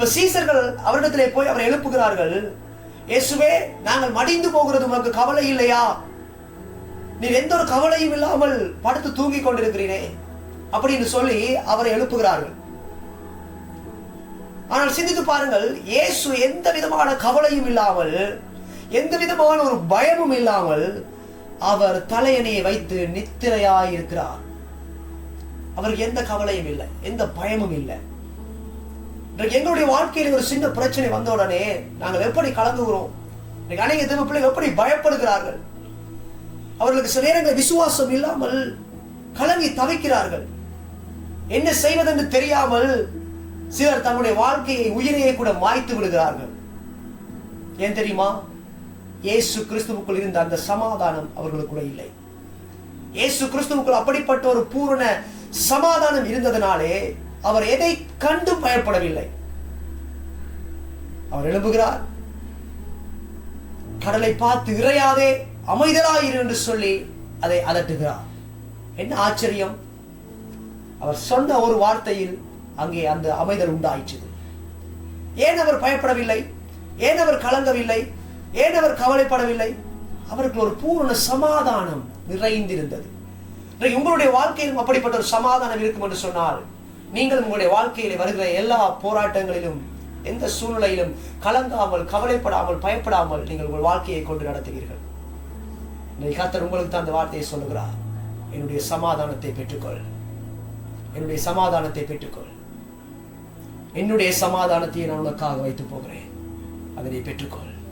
இப்ப சீசர்கள் அவரிடத்திலே போய் அவரை எழுப்புகிறார்கள். இயேசுவே, நாங்கள் மடிந்து போகிறது உனக்கு கவலை இல்லையா? நீர் எந்த ஒரு கவலையும் இல்லாமல் படுத்து தூங்கி கொண்டிருக்கிறீரே அப்படின்னு சொல்லி அவரை எழுப்புகிறார்கள். ஆனால் சிந்தித்து பாருங்கள், இயேசு எந்த விதமான கவலையும் இல்லாமல், எந்த விதமான ஒரு பயமும் இல்லாமல் அவர் தலையணையை வைத்து நித்திரையாய் இருக்கிறார். அவருக்கு எந்த கவலையும் இல்லை, எந்த பயமும் இல்லை. எங்களுடைய வாழ்க்கையில் ஒரு சின்ன பிரச்சனை வந்த உடனே நாங்கள் எப்படி கலங்குகிறோம்? அநேக தேவ பிள்ளைகள் எப்படி பயப்படுகிறார்கள்? அவர்களுக்கு சில நேரங்கள் விசுவாசம் இல்லாமல் கலங்கி தவிக்கிறார்கள். என்ன செய்வதென்று தெரியாமல் சிலர் தங்களுடைய வாழ்க்கையை, உயிரையை கூட மாய்த்து விடுகிறார்கள். ஏன் தெரியுமா? இயேசு கிறிஸ்துவுக்குள் இருந்த அந்த சமாதானம் அவர்களுக்குள்ள இல்லை. இயேசு கிறிஸ்துவுக்குள் அப்படிப்பட்ட ஒரு பூரண சமாதானம் இருந்ததனாலே அவர் எதை கண்டும் பயப்படவில்லை. அவர் எழும்புகிறார், கடலை பார்த்து இறையாதே அமைதலாயிரு என்று சொல்லி அதை அதட்டுகிறார். என்ன ஆச்சரியம்! அவர் சொன்ன ஒரு வார்த்தையில் அங்கே அந்த அமைதல் உண்டாயிற்று. ஏன் அவர் பயப்படவில்லை? ஏன் அவர் கலங்கவில்லை? ஏன் அவர் கவலைப்படவில்லை? அவருக்கு ஒரு பூரண சமாதானம் நிறைந்திருந்தது. உங்களுடைய வாழ்க்கையிலும் அப்படிப்பட்ட ஒரு சமாதானம் இருக்கும் என்று சொன்னால், நீங்கள் உங்களுடைய வாழ்க்கையில் வருகிற எல்லா போராட்டங்களிலும், எந்த சூழ்நிலையிலும் கலங்காமல், கவலைப்படாமல், பயப்படாமல் நீங்கள் உங்கள் வாழ்க்கையை கொண்டு நடத்துவீர்கள். கர்த்தர் உங்களுக்கு தான் அந்த வார்த்தையை சொல்லுகிறார். என்னுடைய சமாதானத்தை பெற்றுக்கொள், என்னுடைய சமாதானத்தை பெற்றுக்கொள், என்னுடைய சமாதானத்தை நான் உனக்காக வைத்து போகிறேன், அதனை பெற்றுக்கொள்.